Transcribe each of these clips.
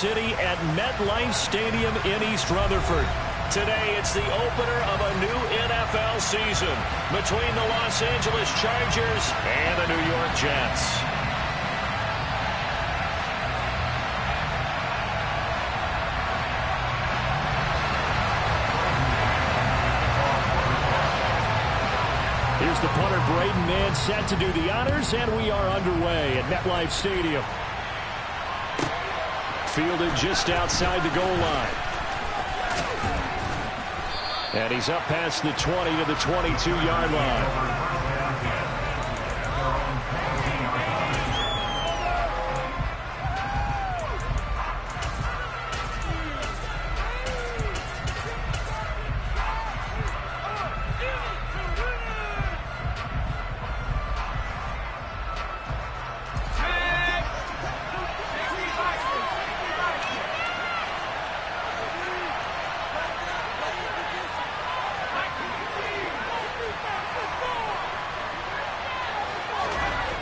City at MetLife Stadium in East Rutherford. Today, it's the opener of a new NFL season between the Los Angeles Chargers and the New York Jets. Here's the punter, Braden Mann, set to do the honors, and we are underway at MetLife Stadium. Fielded just outside the goal line. And he's up past the 20 to the 22-yard line.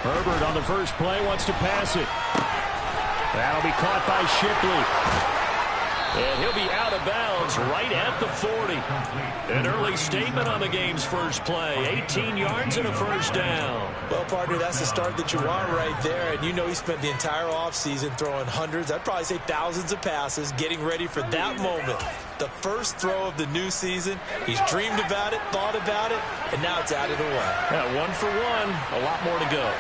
Herbert on the first play wants to pass it. That'll be caught by Shipley. And he'll be out of bounds right at the 40. An early statement on the game's first play. 18 yards and a first down. Well, partner, that's the start that you want right there. And you know he spent the entire offseason throwing hundreds, I'd probably say thousands of passes, getting ready for that moment. The first throw of the new season. He's dreamed about it, thought about it, and now it's out of the way. Yeah, 1 for 1. A lot more to go.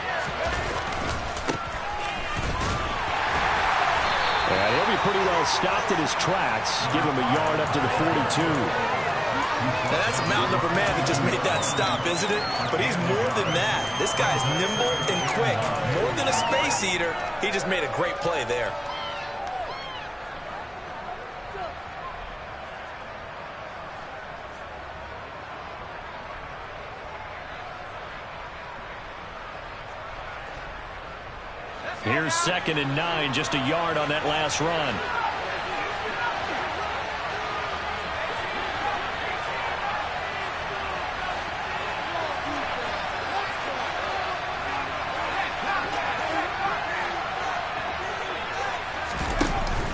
And he'll be pretty well stopped in his tracks. Give him a yard up to the 42. Now, that's a mountain of a man that just made that stop, isn't it? But he's more than that. This guy's nimble and quick. More than a space eater, he just made a great play there. Here's 2nd and 9, just a yard on that last run.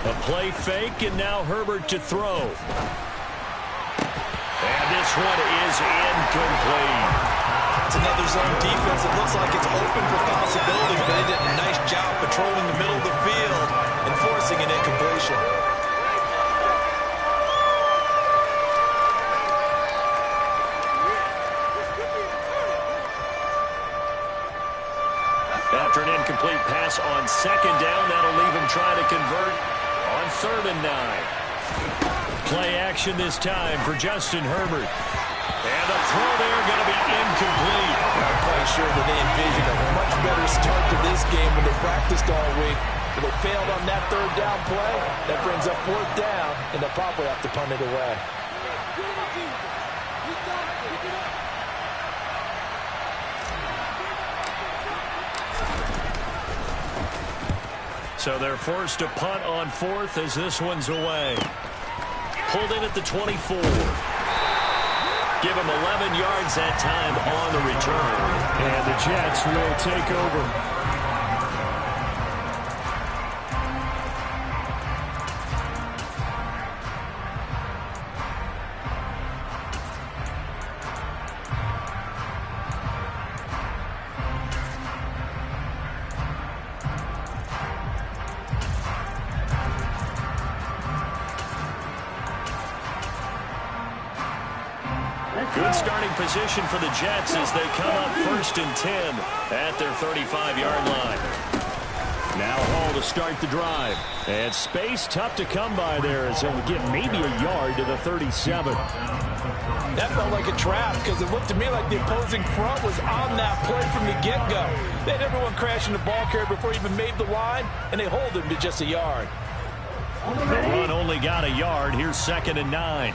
A play fake, and now Herbert to throw. And this one is incomplete. It's another zone defense. It looks like it's open for possibilities, but they did a nice job patrolling the middle of the field and forcing an incompletion. After an incomplete pass on 2nd down, that'll leave him trying to convert on 3rd and 9. Play action this time for Justin Herbert. And the throw there going to be incomplete. I'm quite sure that they envisioned a much better start to this game when they practiced all week. But they failed on that 3rd down play. That brings up 4th down, and they'll probably have to punt it away. So they're forced to punt on 4th as this one's away. Pulled in at the 24. Give him 11 yards that time on the return. And the Jets will take over. Good starting position for the Jets as they come up 1st and 10 at their 35-yard line. Now Hall to start the drive. And space tough to come by there as he'll get maybe a yard to the 37. That felt like a trap because it looked to me like the opposing front was on that play from the get-go. They had everyone crashing the ball carrier before he even made the line, and they hold him to just a yard. The run only got a yard. Here's 2nd and 9.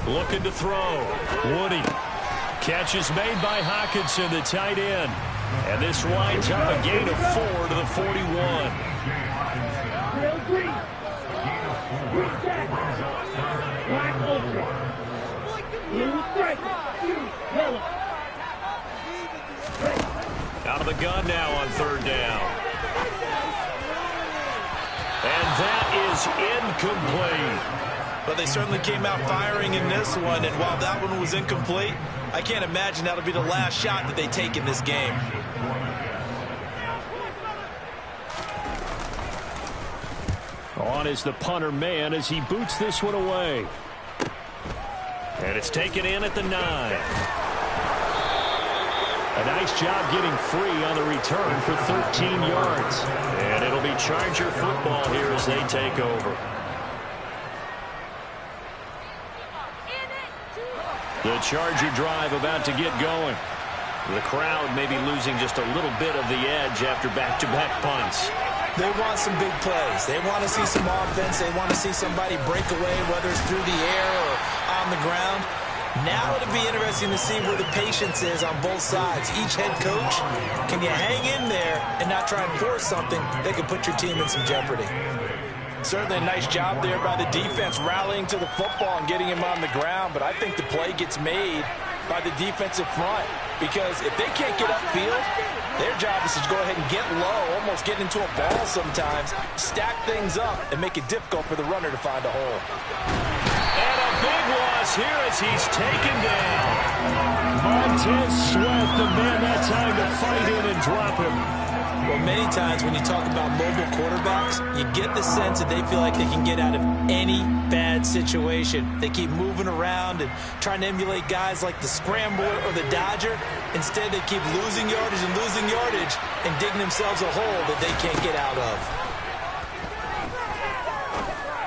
Looking to throw. Woody. Catch is made by Hockenson, the tight end. And this winds up a gain of 4 to the 41. gun now on third down. And that is incomplete. But they certainly came out firing in this one, and while that one was incomplete, I can't imagine that'll be the last shot that they take in this game. On is the punter man as he boots this one away. And it's taken in at the 9. A nice job getting free on the return for 13 yards. And it'll be Charger football here as they take over. The Charger drive about to get going. The crowd may be losing just a little bit of the edge after back-to-back punts. They want some big plays. They want to see some offense. They want to see somebody break away, whether it's through the air or on the ground. Now it'll be interesting to see where the patience is on both sides. Each head coach, can you hang in there and not try and force something that could put your team in some jeopardy? Certainly a nice job there by the defense rallying to the football and getting him on the ground, but I think the play gets made by the defensive front because if they can't get upfield, their job is to go ahead and get low, almost get into a ball sometimes, stack things up, and make it difficult for the runner to find a hole. And a big loss here as he's taken down. Montez Sweat, the man that time to fight in and drop him. Well, many times when you talk about mobile quarterbacks, you get the sense that they feel like they can get out of any bad situation. They keep moving around and trying to emulate guys like the Scrambler or the Dodger. Instead, they keep losing yardage and digging themselves a hole that they can't get out of.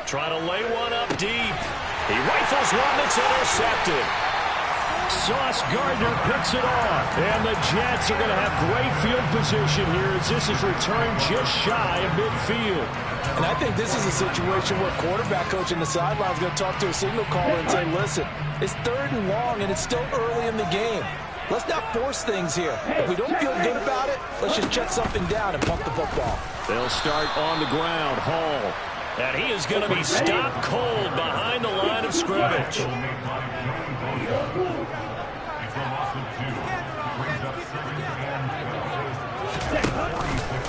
Trying to lay one up deep. He rifles one that's intercepted. Sauce Gardner picks it off. And the Jets are going to have great field position here as this is returned just shy of midfield. And I think this is a situation where quarterback coach in the sideline is going to talk to a signal caller and say, listen, it's 3rd and long and it's still early in the game. Let's not force things here. If we don't feel good about it, let's just shut something down and pump the football. They'll start on the ground. Hall. And he is going to be stopped cold behind the line of scrimmage.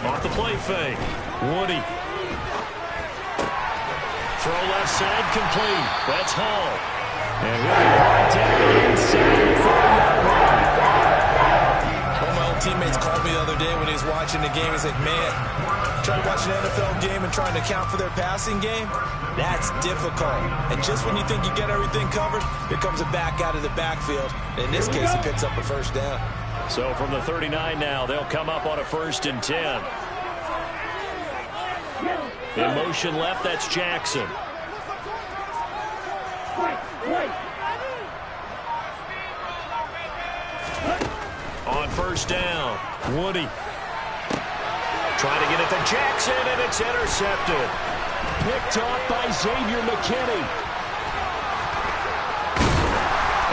Off the play fake. Woody. Throw left side complete. That's Hall. And he'll be brought down inside the 4-yard line. One of my old teammates called me the other day when he was watching the game. He's like, man, trying to watch an NFL game and trying to account for their passing game, that's difficult. And just when you think you get everything covered, here comes a back out of the backfield. In this case, he picks up a first down. So from the 39 now, they'll come up on a 1st and 10. In motion left, that's Jackson. On 1st down, Woody. Trying to get it to Jackson, and it's intercepted. Picked off by Xavier McKinney.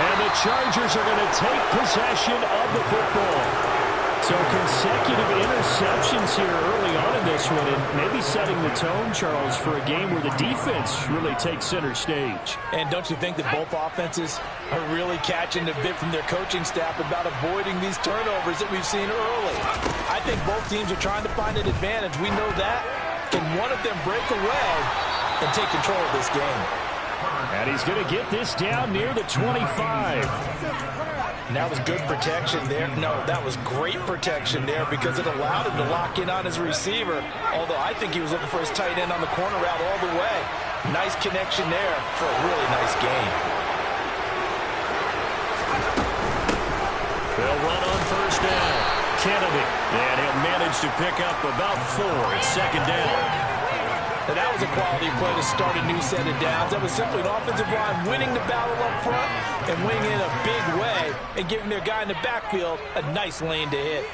And the Chargers are going to take possession of the football. So consecutive interceptions here early on in this one, and maybe setting the tone, Charles, for a game where the defense really takes center stage. And don't you think that both offenses are really catching the bit from their coaching staff about avoiding these turnovers that we've seen early? I think both teams are trying to find an advantage. We know that. Can one of them break away and take control of this game? And he's going to get this down near the 25. And that was good protection there. No, that was great protection there because it allowed him to lock in on his receiver. Although I think he was looking for his tight end on the corner route all the way. Nice connection there for a really nice game. They'll run on 1st down. Kennedy. And he'll manage to pick up about 4 at 2nd down. And that was a quality play to start a new set of downs. That was simply an offensive line winning the battle up front and winning in a big way and giving their guy in the backfield a nice lane to hit.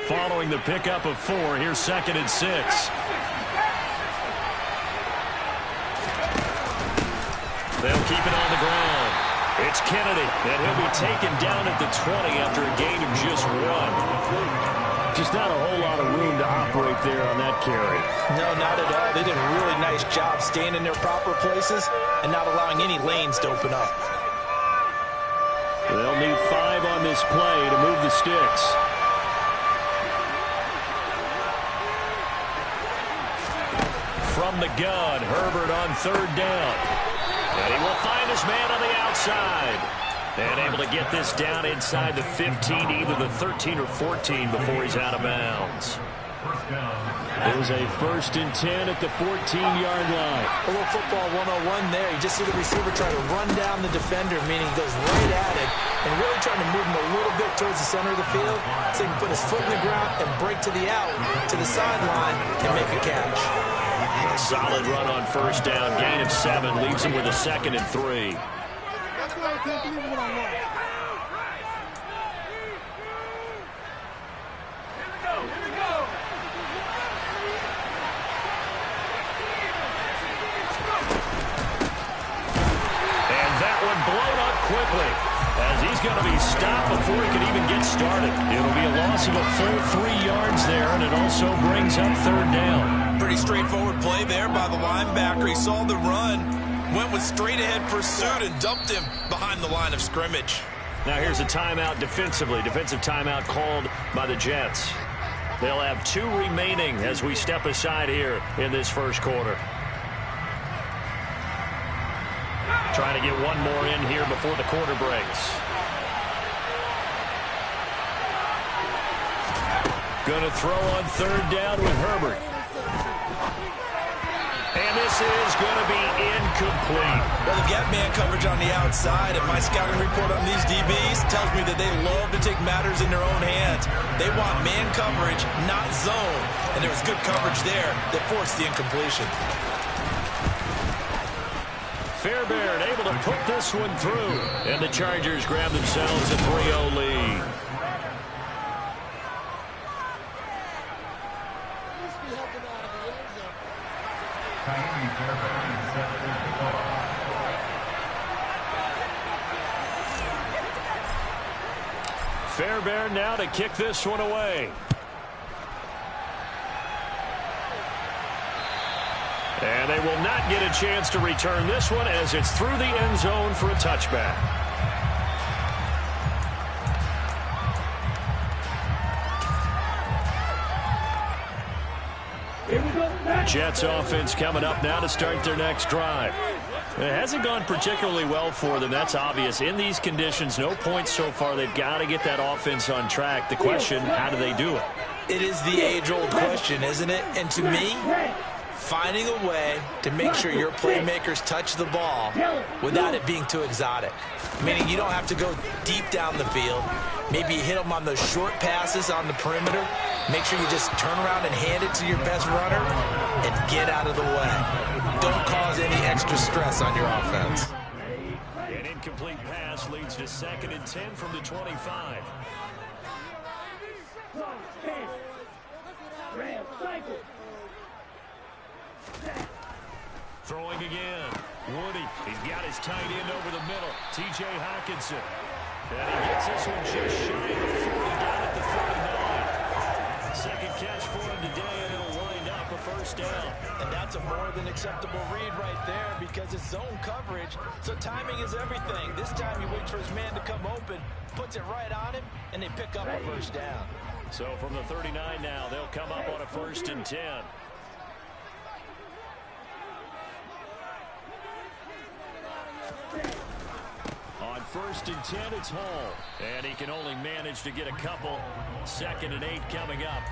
Following the pickup of 4, here's 2nd and 6. They'll keep it on the ground. It's Kennedy, and he'll be taken down at the 20 after a gain of just 1. Just not a whole lot of room to operate there on that carry. No, not at all. They did a really nice job staying in their proper places and not allowing any lanes to open up. They'll need 5 on this play to move the sticks. from the gun. Herbert on third down. And he will find his man on the outside. And able to get this down inside the 15, either the 13 or 14 before he's out of bounds. It was a 1st and 10 at the 14-yard line. A little football 101 there. You just see the receiver try to run down the defender, meaning he goes right at it, and really trying to move him a little bit towards the center of the field so he can put his foot in the ground and break to the out, to the sideline, and make a catch. A solid run on 1st down. Gain of 7 leaves him with a 2nd and 3. I can't believe what I want. And that one blown up quickly as he's going to be stopped before he can even get started. It'll be a loss of a full 3 yards there, and it also brings up 3rd down. Pretty straightforward play there by the linebacker. He saw the run, went with straight-ahead pursuit, and dumped him behind the line of scrimmage. Now here's a timeout defensively. Defensive timeout called by the Jets. They'll have 2 remaining as we step aside here in this first quarter. Trying to get one more in here before the quarter breaks. Going to throw on 3rd down with Herbert. And this is going to be incomplete. Well, they've got man coverage on the outside, and my scouting report on these DBs tells me that they love to take matters in their own hands. They want man coverage, not zone. And there was good coverage there that forced the incompletion. Fairbairn able to put this one through. And the Chargers grab themselves a 3-0 lead. Fairbairn now to kick this one away. And they will not get a chance to return this one as it's through the end zone for a touchback. Jets offense coming up now to start their next drive. It hasn't gone particularly well for them. That's obvious. In these conditions, no points so far. They've got to get that offense on track. The question, how do they do it? It is the age-old question, isn't it? And to me, finding a way to make sure your playmakers touch the ball without it being too exotic. Meaning you don't have to go deep down the field. Maybe you hit them on those short passes on the perimeter. Make sure you just turn around and hand it to your best runner and get out of the way. Don't cause any extra stress on your offense. An incomplete pass leads to 2nd and 10 from the 25. Throwing again. Woody, he's got his tight end over the middle. T.J. Hockenson. And he gets this one just shy of the 40 down at the 39. Second catch for him today, and it'll wind up a 1st down. And that's a more than acceptable read right there because it's zone coverage, so timing is everything. This time he waits for his man to come open, puts it right on him, and they pick up a 1st down. So from the 39 now, they'll come up on a 1st and 10. On 1st and 10, it's Hall. And he can only manage to get a couple. 2nd and 8 coming up.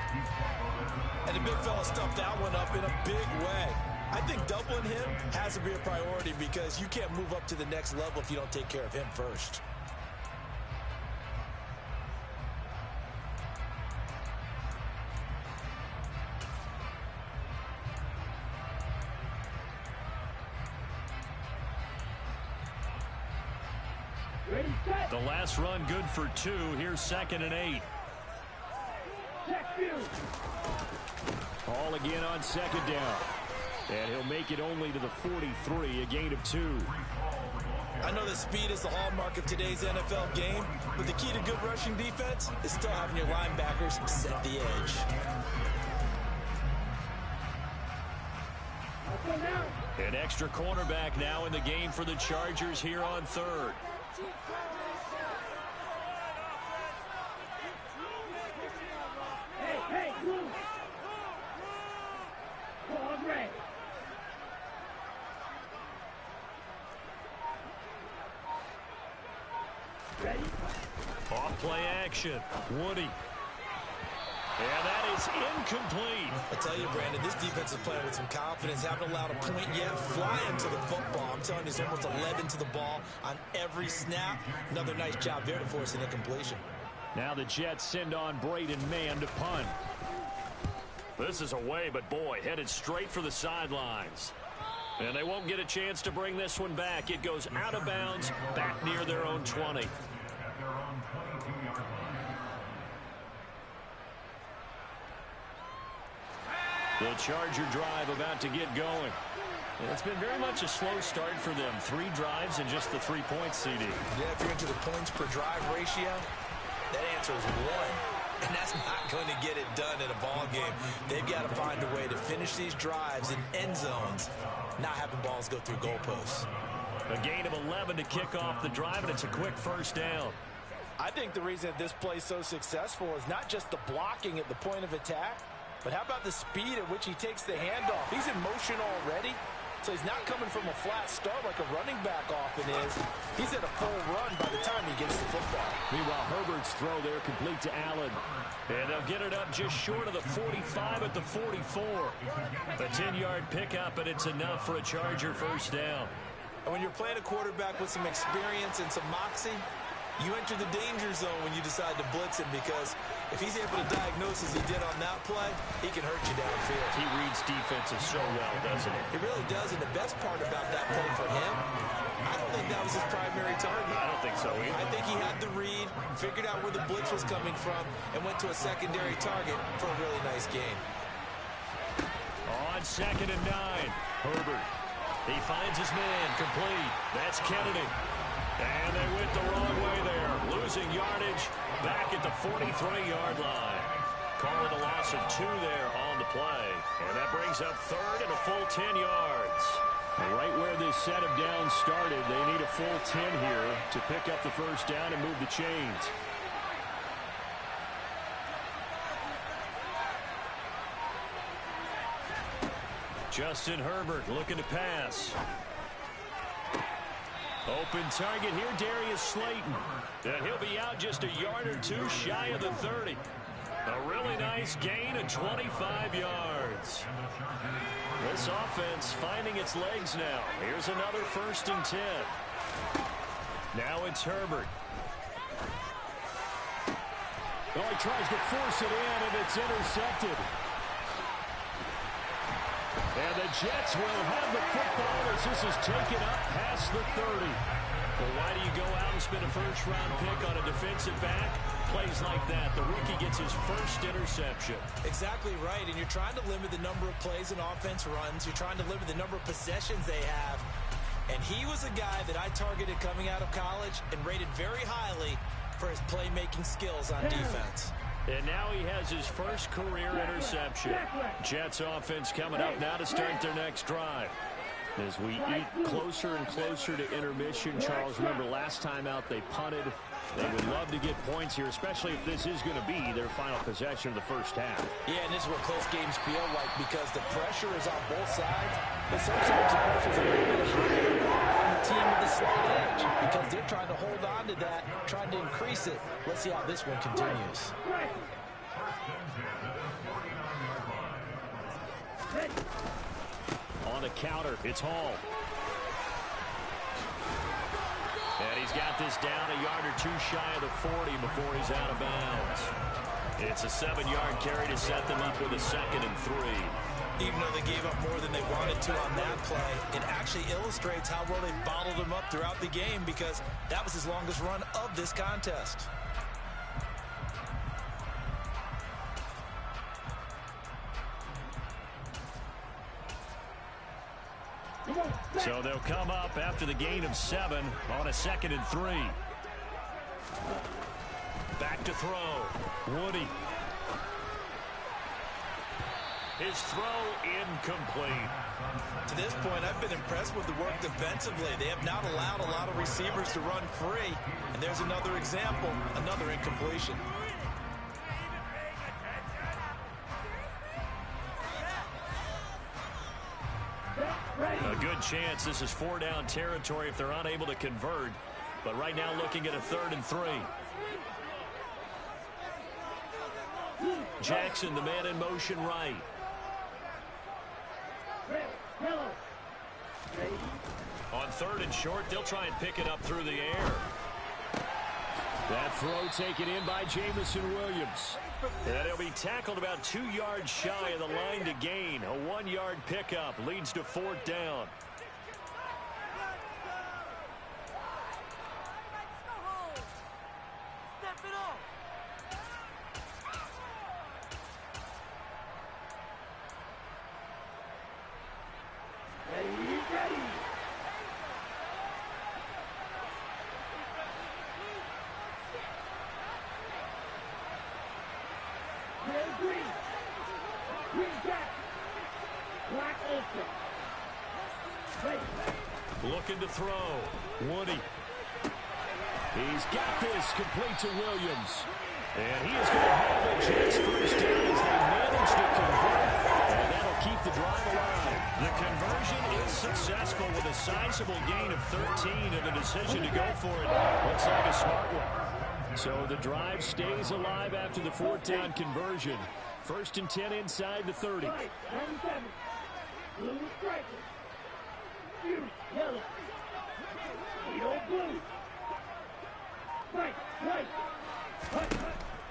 And the big fella stuffed that one up in a big way. I think doubling him has to be a priority because you can't move up to the next level if you don't take care of him first. The last run good for 2. Here's 2nd and 8. Hall again on 2nd down. And he'll make it only to the 43, a gain of 2. I know that speed is the hallmark of today's NFL game, but the key to good rushing defense is still having your linebackers set the edge. An extra cornerback now in the game for the Chargers here on 3rd. Off play action. Woody. And that is incomplete. I tell you, Brandon, this defense is playing with some confidence. Haven't allowed a point yet. Flying to the football. I'm telling you, it's almost 11 to the ball on every snap. Another nice job there to force an incompletion. Now the Jets send on Braden Mann to punt. This is away, but boy, headed straight for the sidelines. And they won't get a chance to bring this one back. It goes out of bounds, back near their own 20. The Charger drive about to get going. And it's been very much a slow start for them. 3 drives and just the 3 points, CD. Yeah, if you're into the points per drive ratio, that answer is 1. And that's not going to get it done in a ball game. They've got to find a way to finish these drives in end zones, not having balls go through goalposts. A gain of 11 to kick off the drive, and it's a quick first down. I think the reason that this play is so successful is not just the blocking at the point of attack, but how about the speed at which he takes the handoff? He's in motion already, so he's not coming from a flat start like a running back often is. He's at a full run by the time he gets the football. Meanwhile, Herbert's throw there complete to Allen. And they'll get it up just short of the 45 at the 44. A 10-yard pickup, and it's enough for a Charger first down. And when you're playing a quarterback with some experience and some moxie, you enter the danger zone when you decide to blitz him, because if he's able to diagnose as he did on that play, he can hurt you downfield. He reads defenses so well, doesn't he? He really does, and the best part about that play for him, I don't think that was his primary target. I don't think so either. I think he had the read, figured out where the blitz was coming from, and went to a secondary target for a really nice gain. On 2nd and 9, Herbert. He finds his man, complete. That's Kennedy. And they went the wrong way there. Losing yardage back at the 43-yard line. Call it a loss of 2 there on the play. And that brings up 3rd and a full 10 yards. Right where this set of downs started, they need a full 10 here to pick up the first down and move the chains. Justin Herbert looking to pass. Open target here, Darius Slayton. And he'll be out just a yard or 2 shy of the 30. A really nice gain of 25 yards. This offense finding its legs now. Here's another 1st and 10. Now it's Herbert. Well, he tries to force it in, and it's intercepted. And the Jets will have the football as this is taken up past the 30. Well, why do you go out and spend a first-round pick on a defensive back? Plays like that, the rookie gets his first interception. Exactly right, and you're trying to limit the number of plays an offense runs. You're trying to limit the number of possessions they have. And he was a guy that I targeted coming out of college and rated very highly for his playmaking skills on defense. And now he has his first career interception. Jets offense coming up now to start their next drive. As we eat closer and closer to intermission, Charles, remember last time out they punted. They would love to get points here, especially if this is going to be their final possession of the first half. Yeah, and this is what close games feel like because the pressure is on both sides, but sometimes the pressure is a little bit higher on the team with the slight edge because they're trying to hold on to that, trying to increase it. Let's see how this one continues. On a counter, it's Hall. And he's got this down a yard or 2 shy of the 40 before he's out of bounds. It's a 7-yard carry to set them up with a 2nd and 3. Even though they gave up more than they wanted to on that play, it actually illustrates how well they bottled them up throughout the game because that was his longest run of this contest. So they'll come up after the gain of 7 on a 2nd and 3. Back to throw. Woody. His throw incomplete. To this point, I've been impressed with the work defensively. They have not allowed a lot of receivers to run free. And there's another example, another incompletion. A good chance this is 4-down territory if they're unable to convert. But right now looking at a 3rd and 3. Jackson, the man in motion right. On 3rd and short, they'll try and pick it up through the air. That throw taken in by Jameson Williams. And he'll be tackled about 2 yards shy of the line to gain. A 1-yard pickup leads to 4th down. Looking to throw. Woody. He's got this complete to Williams. And he is going to have the Jets first down as they manage to convert. And that'll keep the drive alive. The conversion is successful with a sizable gain of 13, and the decision to go for it looks like a smart one. So the drive stays alive after the 4th down conversion. 1st and 10 inside the 30.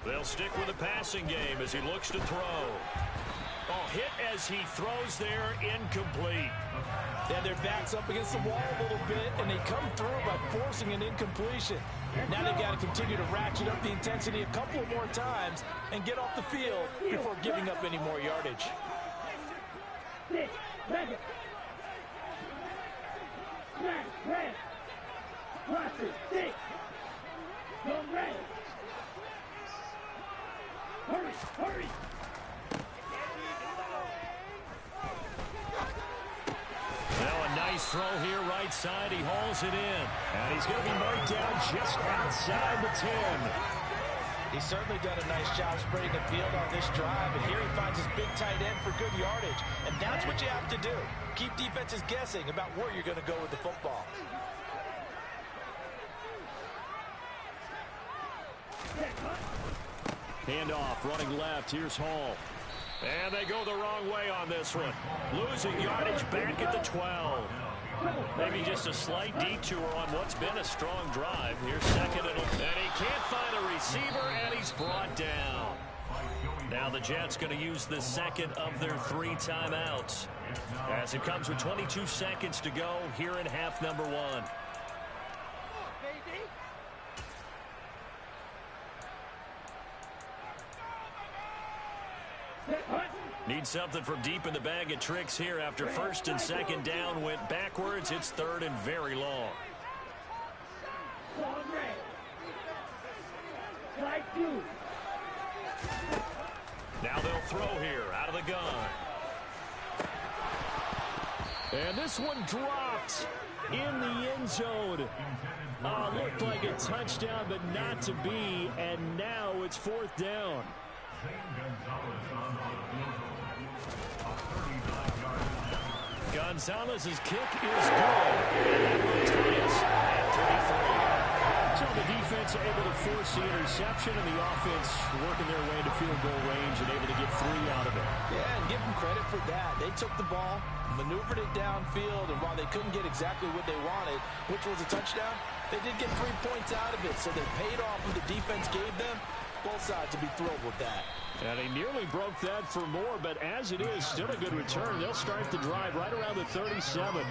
They'll stick with the passing game as he looks to throw. Oh, hit as he throws there, incomplete. And their back's up against the wall a little bit, and they come through by forcing an incompletion. Now they've got to continue to ratchet up the intensity a couple more times and get off the field before giving up any more yardage. Hurry! Now a nice throw here right side. He hauls it in. And he's going to be marked down just outside the 10. He's certainly done a nice job spreading the field on this drive, and here he finds his big tight end for good yardage. And that's what you have to do. Keep defenses guessing about where you're going to go with the football. Handoff, running left. Here's Hall. And they go the wrong way on this one. Losing yardage back at the 12. Maybe just a slight detour on what's been a strong drive. Here's 2nd and he can't find a receiver, and he's brought down. Now the Jets going to use the 2nd of their 3 timeouts as it comes with 22 seconds to go here in half number 1. Need something from deep in the bag of tricks here after 1st and 2nd down went backwards. It's 3rd and very long. Now they'll throw here out of the gun. And this one dropped in the end zone. Looked like a touchdown, but not to be. And now it's 4th down. Gonzalez's kick is good. And that will tie us at 33. So the defense able to force the interception, and the offense working their way to field goal range and able to get 3 out of it. Yeah, and give them credit for that. They took the ball, maneuvered it downfield, and while they couldn't get exactly what they wanted, which was a touchdown, they did get 3 points out of it. So they paid off what the defense gave them. Both sides will be thrilled with that. And he nearly broke that for more, but as it is, still a good return. They'll start the drive right around the 37.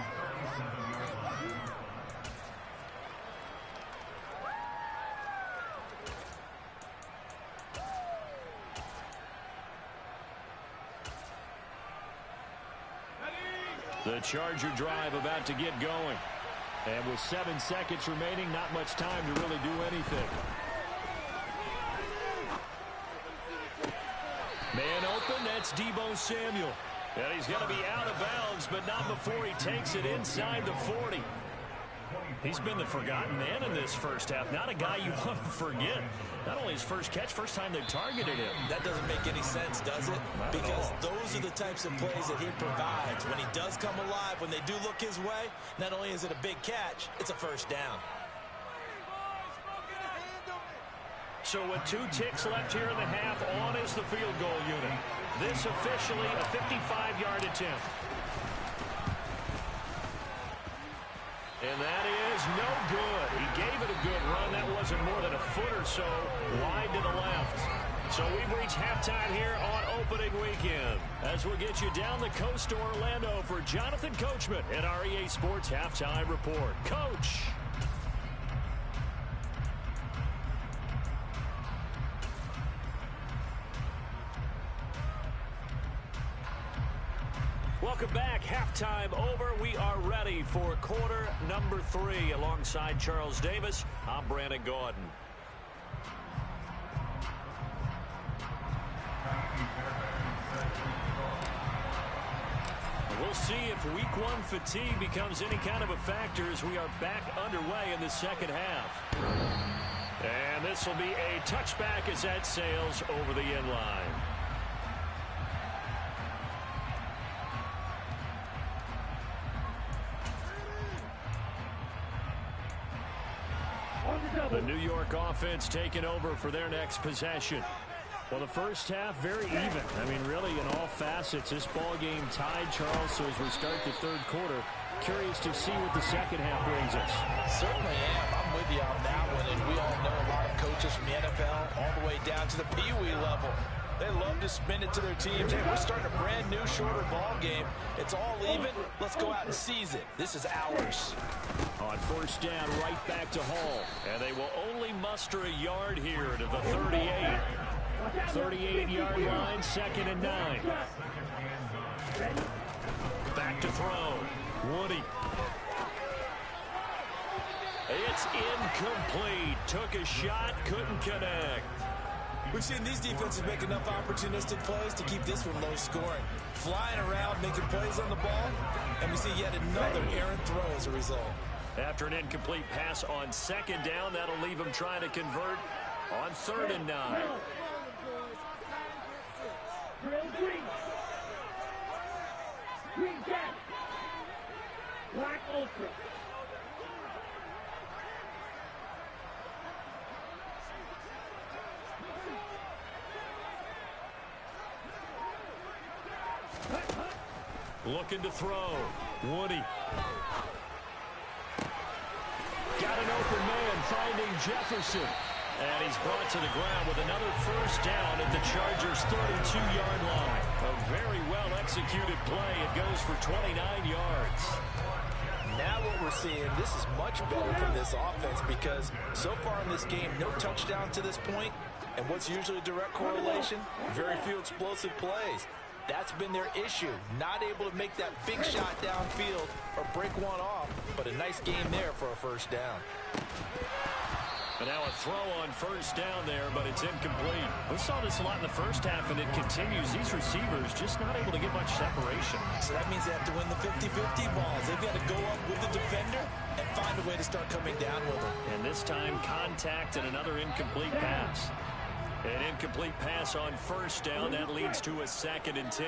The Charger drive about to get going. And with 7 seconds remaining, not much time to really do anything. Man open, that's Deebo Samuel. And he's going to be out of bounds, but not before he takes it inside the 40. He's been the forgotten man in this first half. Not a guy you want to forget. Not only his first catch, first time they've targeted him. That doesn't make any sense, does it? Because those are the types of plays that he provides. When he does come alive, when they do look his way, not only is it a big catch, it's a first down. So with 2 ticks left here in the half, on is the field goal unit. This officially a 55-yard attempt. And that is no good. He gave it a good run. That wasn't more than a foot or so wide to the left. So we've reached halftime here on opening weekend. As we'll get you down the coast to Orlando for Jonathan Coachman at our EA Sports Halftime Report. Coach. Welcome back. Halftime over. We are ready for quarter number 3. Alongside Charles Davis, I'm Brandon Gaudin. We'll see if week 1 fatigue becomes any kind of a factor as we are back underway in the second half. And this will be a touchback as that sails over the end line. The New York offense taking over for their next possession. Well, the first half, very even. I mean, really, in all facets, this ball game tied, Charles. So as we start the third quarter, curious to see what the second half brings us. Certainly am. I'm with you on that one. And we all know a lot of coaches from the NFL all the way down to the Pee Wee level. They love to spin it to their teams. Hey, we're starting a brand new, shorter ball game. It's all even. Let's go out and seize it. This is ours. On first down, right back to Hall. And they will only muster a yard here to the 38. 38-yard line, 2nd and 9. Back to throw. Woody. It's incomplete. Took a shot, couldn't connect. We've seen these defenses make enough opportunistic plays to keep this one low scoring. Flying around, making plays on the ball, and we see yet another errant throw as a result. After an incomplete pass on 2nd down, that'll leave him trying to convert on 3rd and 9. Green Jack. Black Ultra. Looking to throw. Woody. Got an open man finding Jefferson. And he's brought to the ground with another first down at the Chargers' 32-yard line. A very well-executed play. It goes for 29 yards. Now what we're seeing, this is much better from this offense because so far in this game, no touchdown to this point. And what's usually a direct correlation? Very few explosive plays. That's been their issue. Not able to make that big shot downfield or break one off, but a nice game there for a first down. And now a throw on first down there, but it's incomplete. We saw this a lot in the first half, and it continues. These receivers just not able to get much separation. So that means they have to win the 50-50 balls. They've got to go up with the defender and find a way to start coming down with them. And this time, contact and another incomplete pass. An incomplete pass on first down. That leads to a 2nd and 10.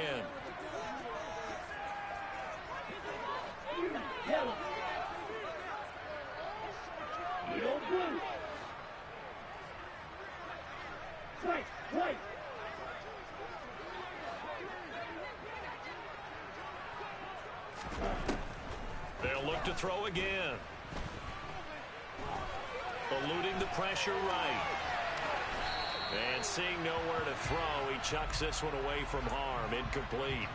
Yellow. Yellow blue. White. They'll look to throw again. Eluding the pressure right. And seeing nowhere to throw, he chucks this one away from harm. Incomplete.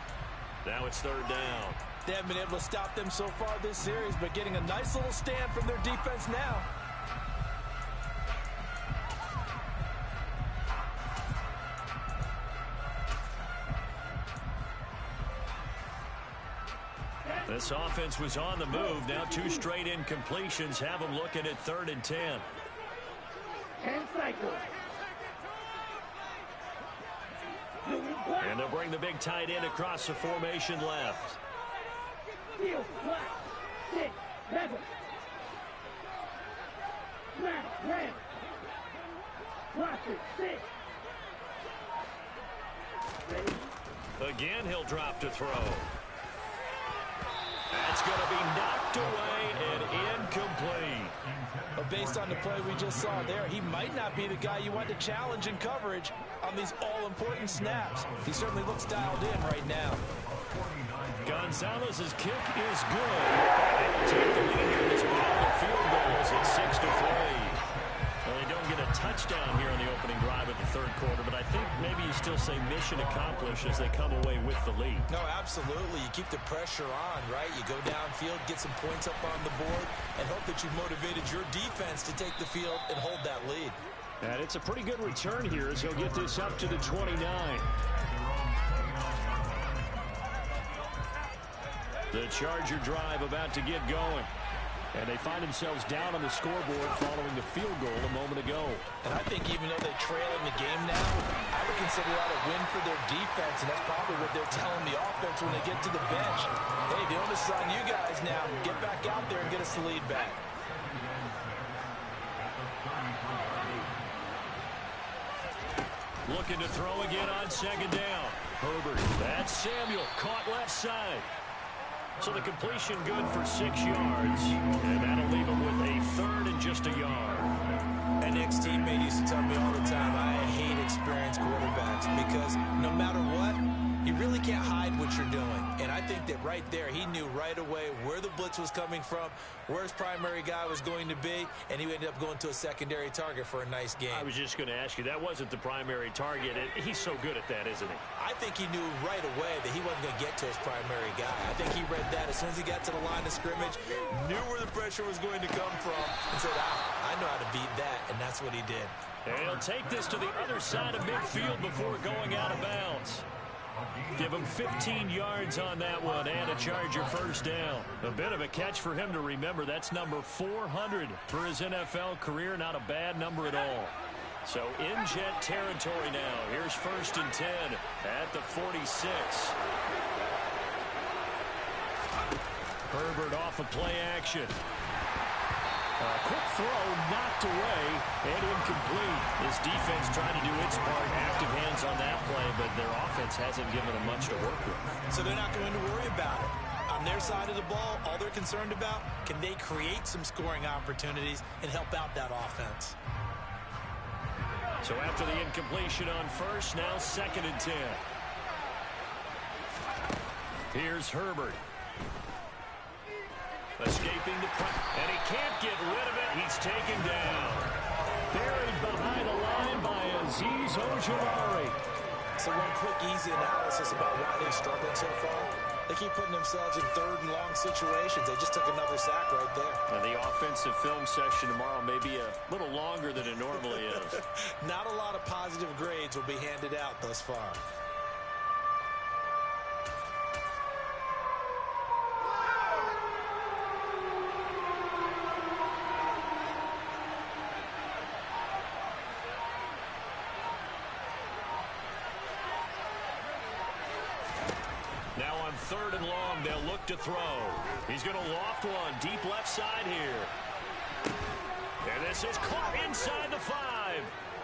Now it's 3rd down. They haven't been able to stop them so far this series, but getting a nice little stand from their defense now. This offense was on the move. Now 2 straight incompletions have them looking at 3rd and 10. 10 cycles. And they'll bring the big tight end across the formation left. Field, black, 6, 7. Black, red. Blaster, 6. Ready? Again, he'll drop to throw. That's going to be knocked away and incomplete. A based on the play we just saw there, he might not be the guy you want to challenge in coverage on these all-important snaps. He certainly looks dialed in right now. Gonzalez's kick is good. They'll take the lead here in this battle of field goals at 6-3. Well, they don't get a touchdown here on the opening drive of the third quarter, but I think maybe you still say mission accomplished as they come away with the lead. No, absolutely. You keep the pressure on, right? You go downfield, get some points up on the board, and hope that you've motivated your defense to take the field and hold that lead. And it's a pretty good return here as he'll get this up to the 29. The Charger drive about to get going. And they find themselves down on the scoreboard following the field goal a moment ago. And I think even though they trail in the game now, I would consider that a win for their defense, and that's probably what they're telling the offense when they get to the bench. Hey, the onus is on you guys now. Get back out there and get us the lead back. Looking to throw again on second down. Herbert, that's Samuel, caught left side. So the completion good for 6 yards, and that'll leave him with a third and just a yard. An ex-teammate used to tell me all the time, I hate experienced quarterbacks because no matter what, you really can't hide what you're doing. And I think that right there, he knew right away where the blitz was coming from, where his primary guy was going to be, and he ended up going to a secondary target for a nice game. I was just going to ask you, that wasn't the primary target. He's so good at that, isn't he? I think he knew right away that he wasn't going to get to his primary guy. I think he read that as soon as he got to the line of scrimmage, knew where the pressure was going to come from, and said, I know how to beat that, and that's what he did. And he'll take this to the other side of midfield before going out of bounds. Give him 15 yards on that one and a Charger first down. A bit of a catch for him to remember. That's number 400 for his NFL career. Not a bad number at all. So in Jet territory now. Here's 1st and 10 at the 46. Herbert off of play action. Quick throw knocked away and incomplete. His defense trying to do its part. Active hands on that play, but their offense hasn't given them much to work with. So they're not going to worry about it. On their side of the ball, all they're concerned about, can they create some scoring opportunities and help out that offense? So after the incompletion on first, now 2nd and 10. Here's Herbert. Escaping the pressure, and he can't get rid of it. He's taken down. Buried behind the line by Azeez Ojulari. So one quick, easy analysis about why they've struggled so far. They keep putting themselves in 3rd and long situations. They just took another sack right there. And the offensive film session tomorrow may be a little longer than it normally is. Not a lot of positive grades will be handed out thus far. Now on 3rd and long, they'll look to throw. He's going to loft one deep left side here. And this is caught inside the 5.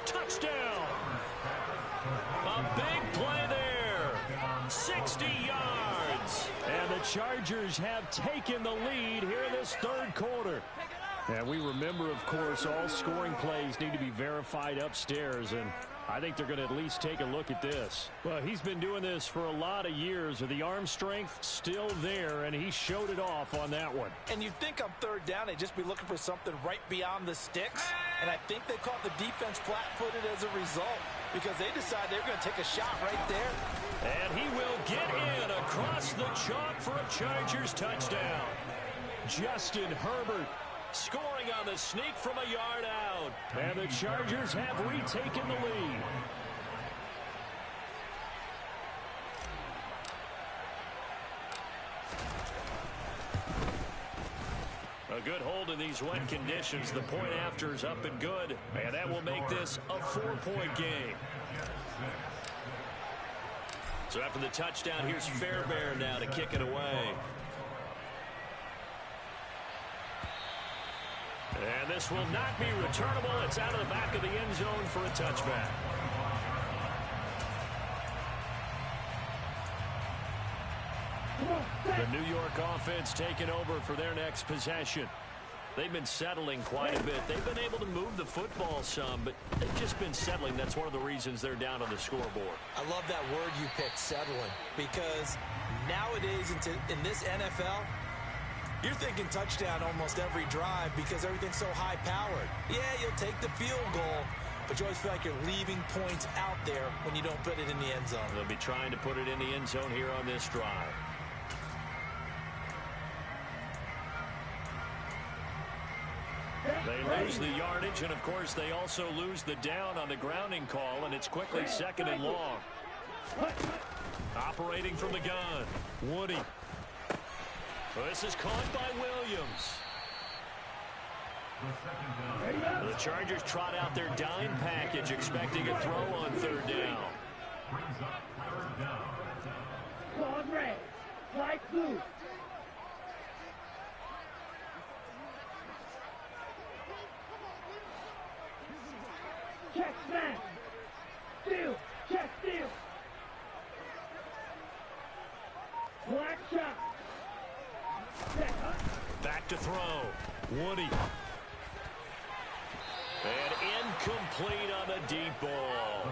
Touchdown. A big play there. 60 yards. And the Chargers have taken the lead here in this 3rd quarter. And we remember, of course, all scoring plays need to be verified upstairs, and I think they're going to at least take a look at this. Well, he's been doing this for a lot of years, with the arm strength still there, and he showed it off on that one. And you'd think on 3rd down, they'd just be looking for something right beyond the sticks, and I think they caught the defense flat-footed as a result, because they decided they were going to take a shot right there. And he will get in across the chalk for a Chargers touchdown. Justin Herbert scoring on the sneak from a yard out. And the Chargers have retaken the lead. A good hold in these wet conditions. The point after is up and good. And that will make this a 4-point game. So after the touchdown, here's Fairbairn now to kick it away. And this will not be returnable. It's out of the back of the end zone for a touchback. The New York offense taking over for their next possession. They've been settling quite a bit. They've been able to move the football some, but they've just been settling. That's one of the reasons they're down on the scoreboard. I love that word you picked, settling, because nowadays in this NFL, you're thinking touchdown almost every drive because everything's so high-powered. Yeah, you'll take the field goal, but you always feel like you're leaving points out there when you don't put it in the end zone. They'll be trying to put it in the end zone here on this drive. They lose the yardage, and, of course, they also lose the down on the grounding call, and it's quickly 2nd and long. Operating from the gun, Woody. This is caught by Williams. The Chargers trot out their dime package, expecting a throw on 3rd down. Claude red, light blue. Check smash. Steal, check steal. Black shot. Back to throw. Woody. And incomplete on the deep ball.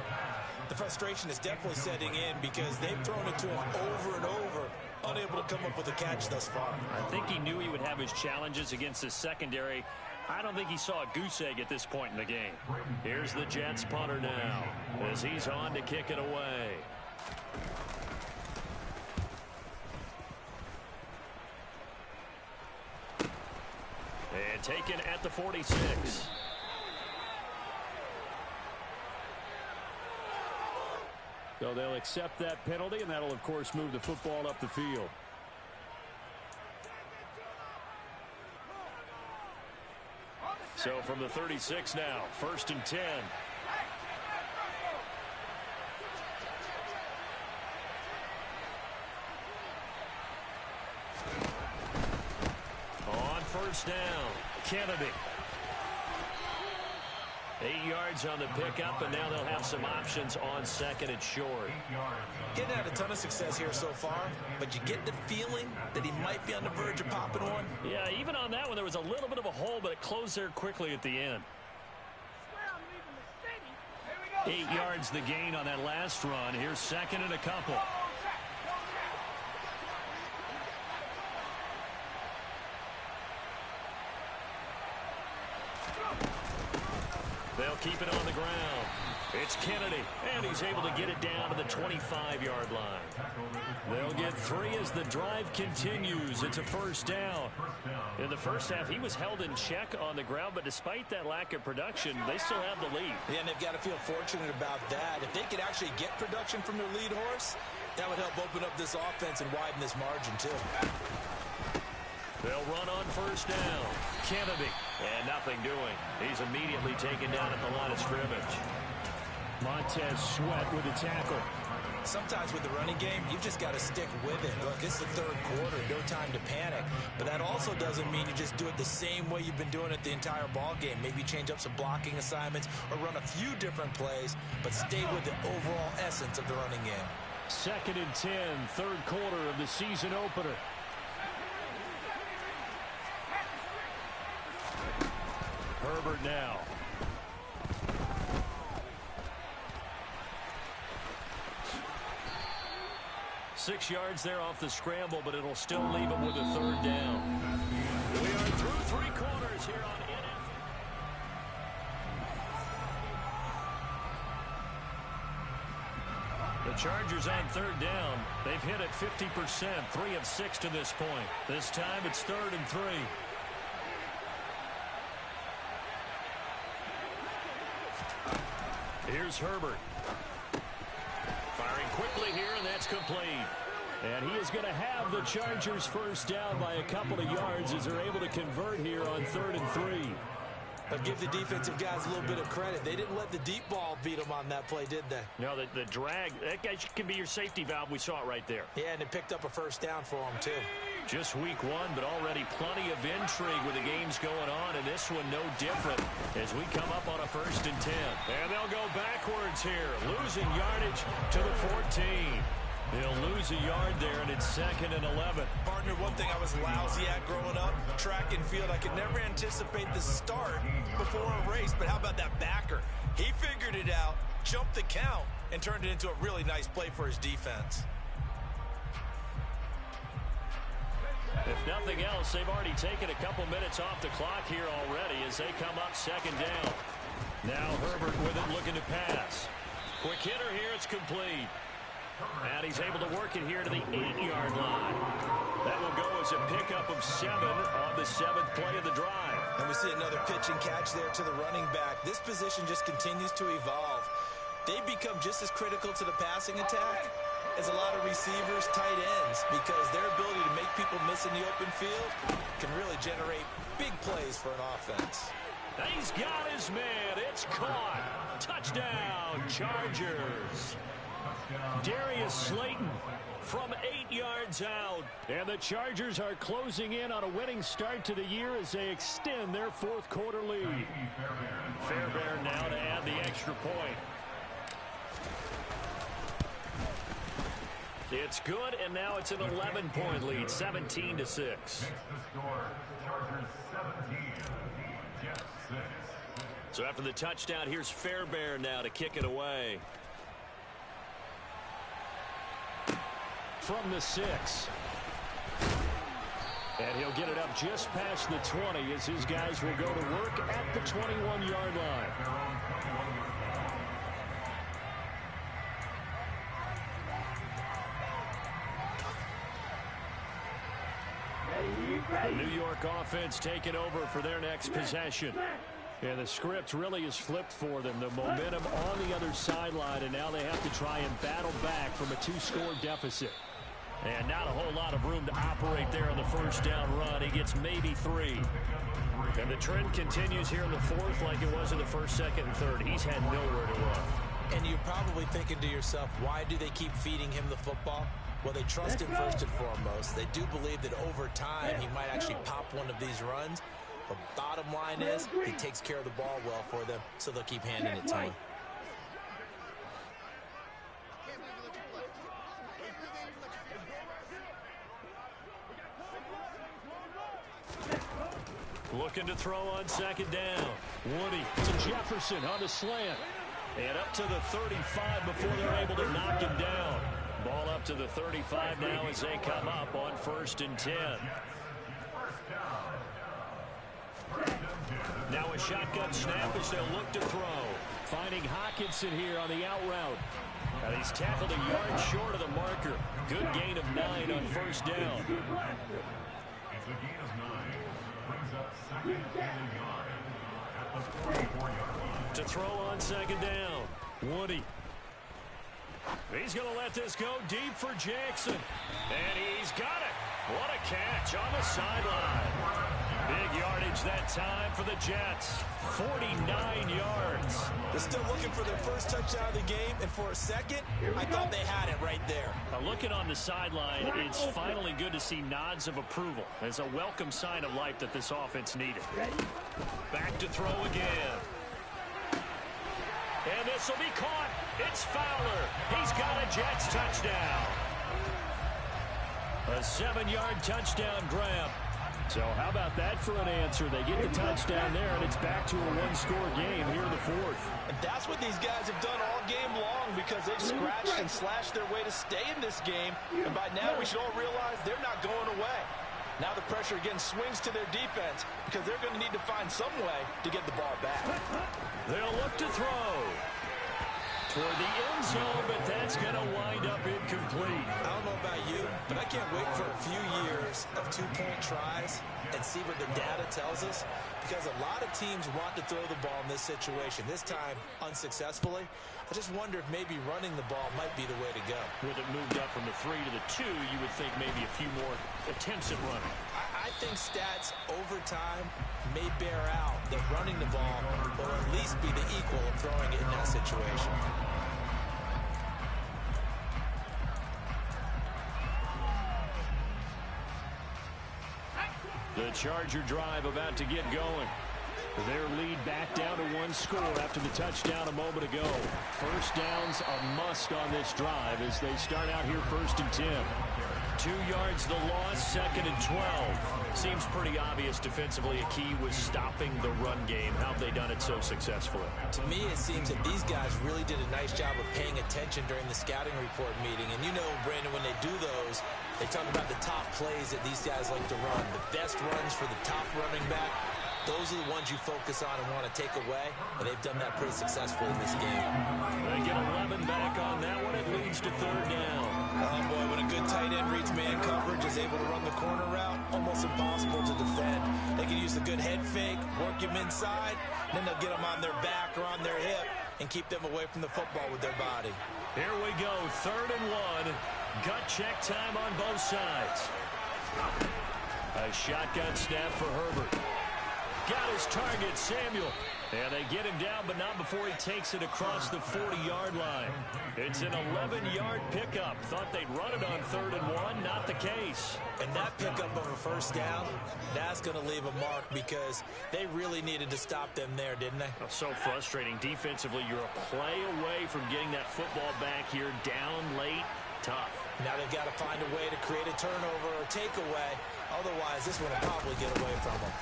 The frustration is definitely setting in because they've thrown it to him over and over, unable to come up with a catch thus far. I think he knew he would have his challenges against his secondary. I don't think he saw a goose egg at this point in the game. Here's the Jets punter now as he's on to kick it away. And taken at the 46. So they'll accept that penalty, and that'll, of course, move the football up the field. So from the 36 now, 1st and 10. On 1st down, Kennedy. 8 yards on the pickup, and now they'll have some options on 2nd and short. Getting had a ton of success here so far, but you get the feeling that he might be on the verge of popping one. Yeah, even on that one, there was a little bit of a hole, but it closed there quickly at the end. 8 yards the gain on that last run. Here's 2nd and a couple. They'll keep it on the ground. It's Kennedy, and he's able to get it down to the 25-yard line. They'll get 3 as the drive continues. It's a 1st down. In the first half, he was held in check on the ground, but despite that lack of production, they still have the lead. Yeah, and they've got to feel fortunate about that. If they could actually get production from their lead horse, that would help open up this offense and widen this margin, too. They'll run on 1st down. Kennedy, and nothing doing. He's immediately taken down at the line of scrimmage. Montez Sweat with a tackle. Sometimes with the running game, you've just got to stick with it. Look, it's the 3rd quarter, no time to panic. But that also doesn't mean you just do it the same way you've been doing it the entire ball game. Maybe change up some blocking assignments or run a few different plays, but stay with the overall essence of the running game. 2nd and 10, 3rd quarter of the season opener. Herbert now. Six yards there off the scramble, but it'll still leave him with a 3rd down. We are through 3 quarters here on NFL. The Chargers on 3rd down. They've hit it 50%, 3 of 6 to this point. This time it's 3rd and 3. Here's Herbert. Firing quickly here, and that's complete. And he is going to have the Chargers 1st down by a couple of yards as they're able to convert here on 3rd and 3. But give the defensive guys a little bit of credit. They didn't let the deep ball beat them on that play, did they? No, the drag, that guy can be your safety valve. We saw it right there. Yeah, and it picked up a 1st down for them, too. Just week 1, but already plenty of intrigue with the games going on, and this one no different as we come up on a 1st and 10. And they'll go backwards here, losing yardage to the 14. He'll lose a yard there, and it's 2nd and 11. Partner, one thing I was lousy at growing up, track and field, I could never anticipate the start before a race, but how about that backer? He figured it out, jumped the count, and turned it into a really nice play for his defense. If nothing else, they've already taken a couple minutes off the clock here already as they come up 2nd down. Now Herbert with it, looking to pass. Quick hitter here, it's complete. And he's able to work it here to the 8-yard line. That will go as a pickup of 7 on the 7th play of the drive. And we see another pitch and catch there to the running back. This position just continues to evolve. They become just as critical to the passing attack as a lot of receivers, tight ends, because their ability to make people miss in the open field can really generate big plays for an offense. He's got his man. It's caught. Touchdown, Chargers. Darius Slayton from 8 yards out. And the Chargers are closing in on a winning start to the year as they extend their 4th quarter lead. Fairbairn now to add the extra point. It's good, and now it's an 11-point lead, 17-6. So after the touchdown, here's Fairbairn now to kick it away. From the 6. And he'll get it up just past the 20 as his guys will go to work at the 21-yard line. The New York offense taking over for their next possession. And the script really is flipped for them. The momentum on the other sideline, and now they have to try and battle back from a 2-score deficit. And not a whole lot of room to operate there on the first down run. He gets maybe 3. And the trend continues here in the 4th like it was in the 1st, 2nd, and 3rd. He's had nowhere to run. And you're probably thinking to yourself, why do they keep feeding him the football? Well, they trust him first and foremost. They do believe that over time he might actually pop one of these runs. But bottom line is he takes care of the ball well for them, so they'll keep handing it to him. Looking to throw on 2nd down. Woody to Jefferson on the slant. And up to the 35 before they're able to knock him down. Ball up to the 35 now as they come up on 1st and 10. Now a shotgun snap as they'll look to throw. Finding Hockenson here on the out route. And he's tackled a yard short of the marker. Good gain of 9 on 1st down. It's a gain of 9. Brings up 2nd and a yard at the 44-yard line. To throw on 2nd down. Woody. He's going to let this go deep for Jackson. And he's got it. What a catch on the sideline. Big yardage that time for the Jets. 49 yards. They're still looking for their first touchdown of the game, and for a second, I thought they had it right there. Now looking on the sideline, it's finally good to see nods of approval. It's a welcome sign of life that this offense needed. Back to throw again. And this will be caught. It's Fowler. He's got a Jets touchdown. A 7-yard touchdown grab. So how about that for an answer? They get the touchdown there, and it's back to a 1-score game here in the 4th. And that's what these guys have done all game long because they've scratched and slashed their way to stay in this game. And by now, we should all realize they're not going away. Now the pressure again swings to their defense because they're going to need to find some way to get the ball back. They'll look to throw toward the end zone, but that's going to wind up incomplete. I don't know about you, but I can't wait for a few years of 2-point tries and see what the data tells us, because a lot of teams want to throw the ball in this situation, this time unsuccessfully. I just wonder if maybe running the ball might be the way to go. With it moved up from the 3 to the 2, you would think maybe a few more attempts at running. I think stats over time may bear out that running the ball will at least be the equal of throwing it in that situation. The Charger drive about to get going. Their lead back down to one score after the touchdown a moment ago. First down's a must on this drive as they start out here 1st and 10. 2 yards the loss, 2nd and 12. Seems pretty obvious defensively a key was stopping the run game. How have they done it so successfully? To me, it seems that these guys really did a nice job of paying attention during the scouting report meeting. And you know, Brandon, when they do those, they talk about the top plays that these guys like to run. The best runs for the top running back. Those are the ones you focus on and want to take away, and they've done that pretty successfully in this game. They get 11 back on that one. It leads to 3rd down. Oh, boy, when a good tight end reads man coverage, is able to run the corner route, almost impossible to defend. They can use the good head fake, work him inside, and then they'll get them on their back or on their hip and keep them away from the football with their body. Here we go, 3rd and 1. Gut check time on both sides. A shotgun snap for Herbert. Got his target, Samuel. And they get him down, but not before he takes it across the 40-yard line. It's an 11-yard pickup. Thought they'd run it on 3rd and 1. Not the case. And that pickup of a first down, that's going to leave a mark because they really needed to stop them there, didn't they? Oh, so frustrating. Defensively, you're a play away from getting that football back here. Down late, tough. Now they've got to find a way to create a turnover or takeaway. Otherwise, this one will probably get away from them.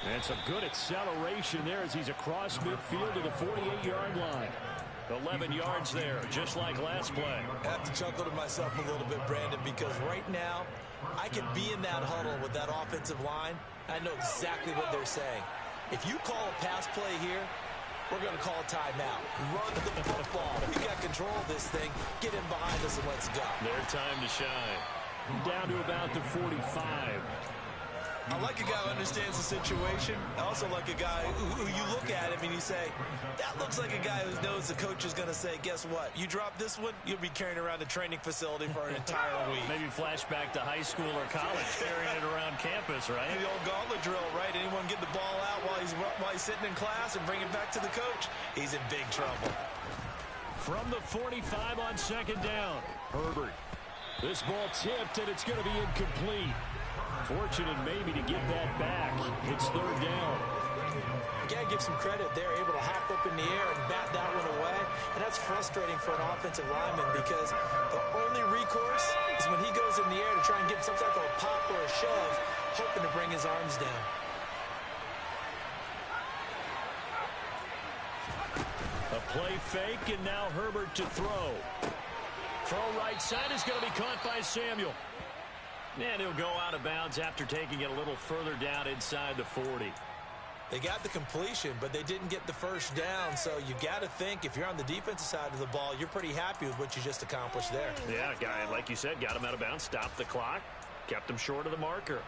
And some good acceleration there as he's across midfield to the 48-yard line. 11 yards there, just like last play. I have to chuckle to myself a little bit, Brandon, because right now I could be in that huddle with that offensive line. I know exactly what they're saying. If you call a pass play here, we're going to call a timeout. Run the football. We got control of this thing. Get in behind us and let's go. Their time to shine. Down to about the 45. I like a guy who understands the situation. I also like a guy who you look at him and you say, that looks like a guy who knows the coach is going to say, guess what? You drop this one, you'll be carrying around a training facility for an entire week. Maybe flashback to high school or college, carrying it around campus, right? The old gauntlet drill, right? Anyone get the ball out while he's sitting in class and bring it back to the coach? He's in big trouble. From the 45 on 2nd down, Herbert. This ball tipped, and it's going to be incomplete. Fortunate maybe to get that back. It's 3rd down. You got to give some credit. They're able to hop up in the air and bat that one away. And that's frustrating for an offensive lineman because the only recourse is when he goes in the air to try and get some type of a pop or a shove, hoping to bring his arms down. A play fake, and now Herbert to throw. Throw right side is going to be caught by Samuel. And he'll go out of bounds after taking it a little further down inside the 40. They got the completion, but they didn't get the first down. So you got to think if you're on the defensive side of the ball, you're pretty happy with what you just accomplished there. Yeah, guy, like you said, got him out of bounds, stopped the clock, kept him short of the marker.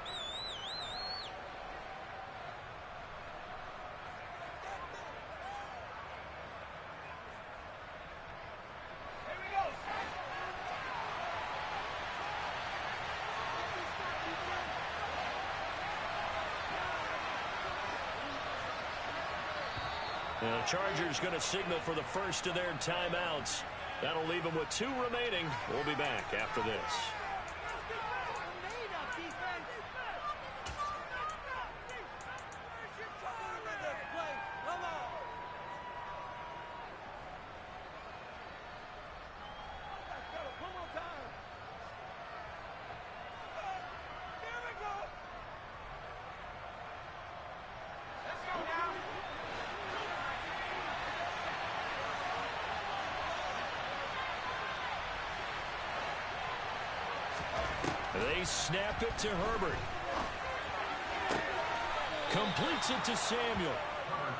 The Chargers going to signal for the first of their timeouts. That'll leave them with 2 remaining. We'll be back after this. They snap it to Herbert. Completes it to Samuel.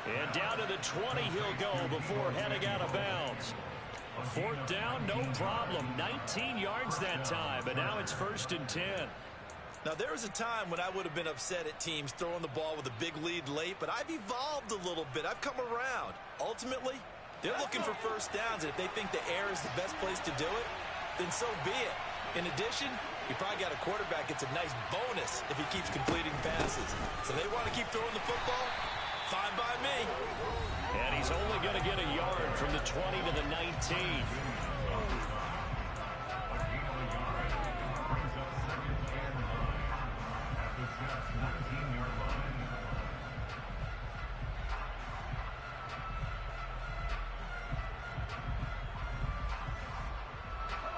And down to the 20 he'll go before heading out of bounds. 4th down, no problem. 19 yards that time, but now it's 1st and 10. Now, there was a time when I would have been upset at teams throwing the ball with a big lead late, but I've evolved a little bit. I've come around. Ultimately, they're looking for first downs, and if they think the air is the best place to do it, then so be it. In addition, you probably got a quarterback. It's a nice bonus if he keeps completing passes. So they want to keep throwing the football? Fine by me. And he's only going to get a yard from the 20 to the 19.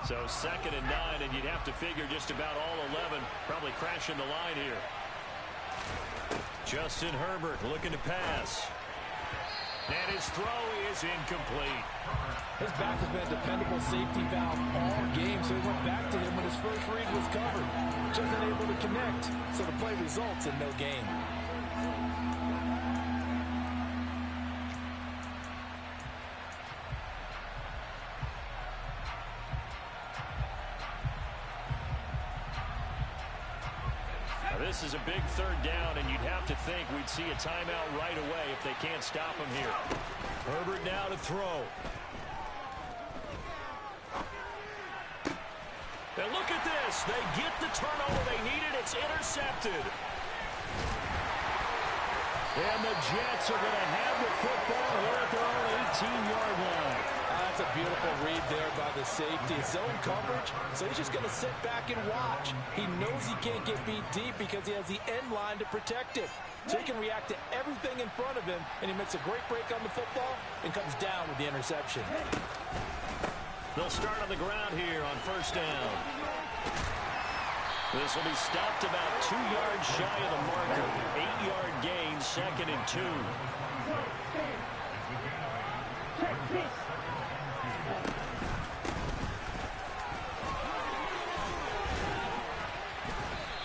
So 2nd and 9, and you'd have to figure just about all 11 probably crashing the line here. Justin Herbert looking to pass. And his throw is incomplete. His back has been a dependable safety valve all game, so he went back to him when his first read was covered. Just unable to connect, so the play results in no gain. This is a big 3rd down, and you'd have to think we'd see a timeout right away if they can't stop him here. Herbert now to throw. And look at this. They get the turnover they needed. It's intercepted. And the Jets are going to have the football here at their own 18-yard line. That's a beautiful read there by the safety. Zone coverage, so he's just going to sit back and watch. He knows he can't get beat deep because he has the end line to protect him. So he can react to everything in front of him, and he makes a great break on the football and comes down with the interception. They'll start on the ground here on 1st down. This will be stopped about 2 yards shy of the marker. 8-yard gain, 2nd and 2.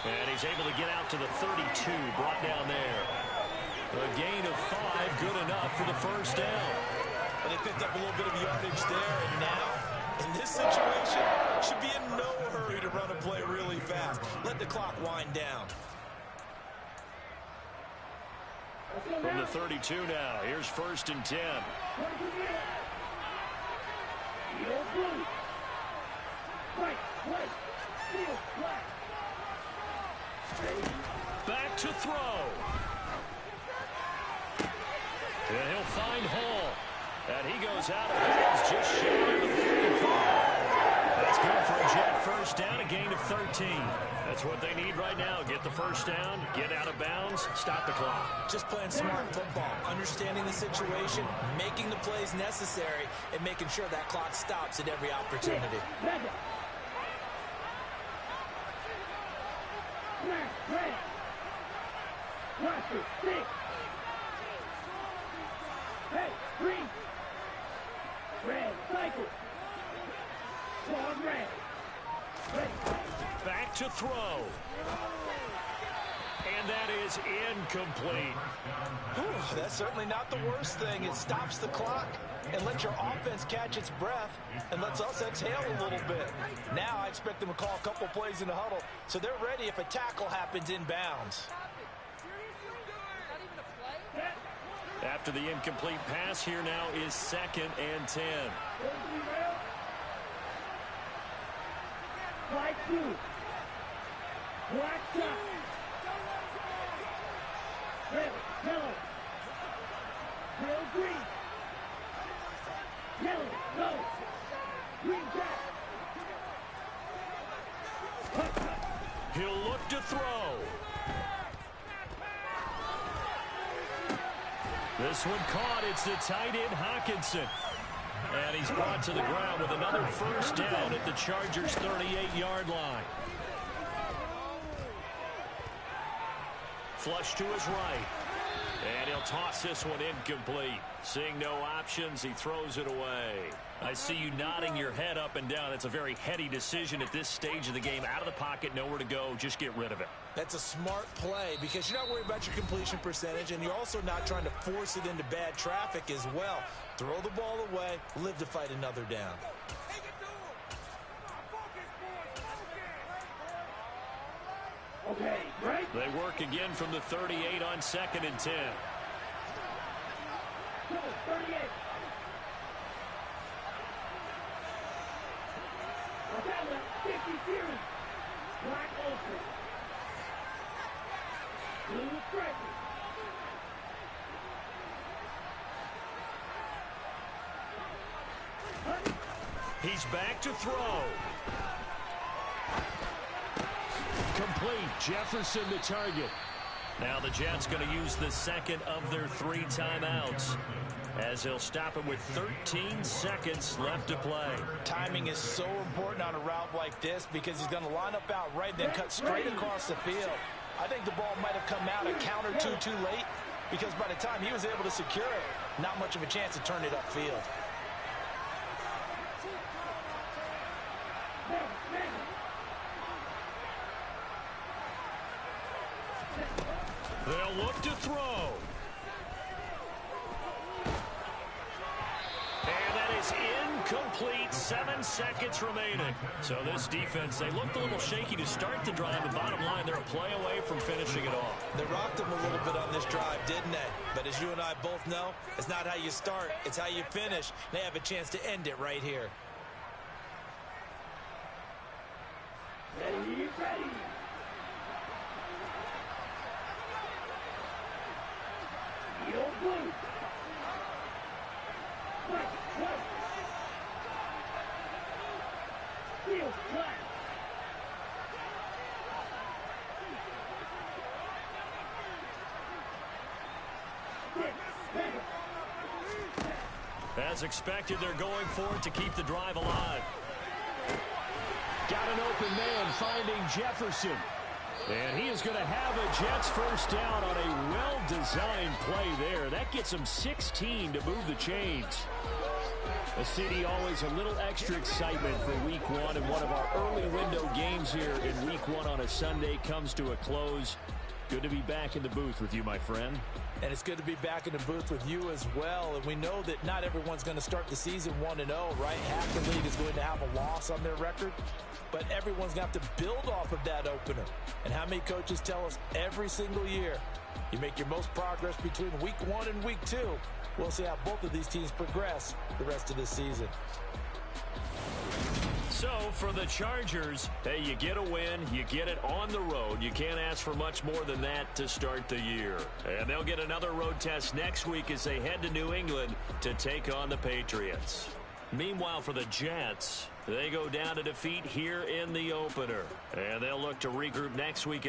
And he's able to get out to the 32, brought down there. A gain of 5, good enough for the 1st down. Well, they picked up a little bit of yardage there, and now, in this situation, should be in no hurry to run a play really fast. Let the clock wind down. From the 32 now, here's 1st and 10. Back to throw. And he'll find Hall. And he goes out of bounds just shy of the 35. That's good for a Jet 1st down, a gain of 13. That's what they need right now. Get the 1st down, get out of bounds, stop the clock. Just playing smart football, understanding the situation, making the plays necessary, and making sure that clock stops at every opportunity. Hey, green. Red, cycle. Squad red. Back to throw. And that is incomplete. Whew, that's certainly not the worst thing. It stops the clock and lets your offense catch its breath and lets us exhale a little bit. Now I expect them to call a couple plays in the huddle so they're ready if a tackle happens inbounds. After the incomplete pass, here now is 2nd and 10. White blue. Black shot. Red, yellow. Red, green. Yellow, go. Green jack. He'll look to throw. This one caught. It's the tight end, Hockenson. And he's brought to the ground with another 1st down at the Chargers' 38-yard line. Flush to his right. And he'll toss this one incomplete. Seeing no options, he throws it away. I see you nodding your head up and down. It's a very heady decision at this stage of the game. Out of the pocket, nowhere to go. Just get rid of it. That's a smart play because you're not worried about your completion percentage, and you're also not trying to force it into bad traffic as well. Throw the ball away, live to fight another down. Okay, right? They work again from the 38 on 2nd and 10. Go, 38. Othello, 50 series. Black Olsen. Blue Striker. He's back to throw. Complete. Jefferson the target. Now the Jets going to use the 2nd of their 3 timeouts. as they'll stop him with 13 seconds left to play. Timing is so important on a route like this because he's going to line up out right, then cut straight across the field. I think the ball might have come out a count or two too late because by the time he was able to secure it, not much of a chance to turn it upfield. They'll look to throw. And that is incomplete. 7 seconds remaining. So this defense, they looked a little shaky to start the drive. The bottom line, they're a play away from finishing it off. They rocked him a little bit on this drive, didn't they? But as you and I both know, it's not how you start, it's how you finish. They have a chance to end it right here. Ready, ready. Heel blue. Right, right. Heel black. As expected, they're going for it to keep the drive alive. Got an open man finding Jefferson. And he is going to have a Jets first down on a well-designed play there. That gets him 16 to move the chains. A CD, always a little extra excitement for Week 1, and one of our early window games here in Week 1 on a Sunday comes to a close. Good to be back in the booth with you, my friend. And it's good to be back in the booth with you as well. And we know that not everyone's going to start the season 1-0, right? Half the league is going to have a loss on their record. But everyone's got to build off of that opener. And how many coaches tell us every single year, you make your most progress between Week 1 and Week 2. We'll see how both of these teams progress the rest of this season. So, for the Chargers, hey, you get a win, you get it on the road. You can't ask for much more than that to start the year. And they'll get another road test next week as they head to New England to take on the Patriots. Meanwhile, for the Jets, they go down to defeat here in the opener. And they'll look to regroup next week as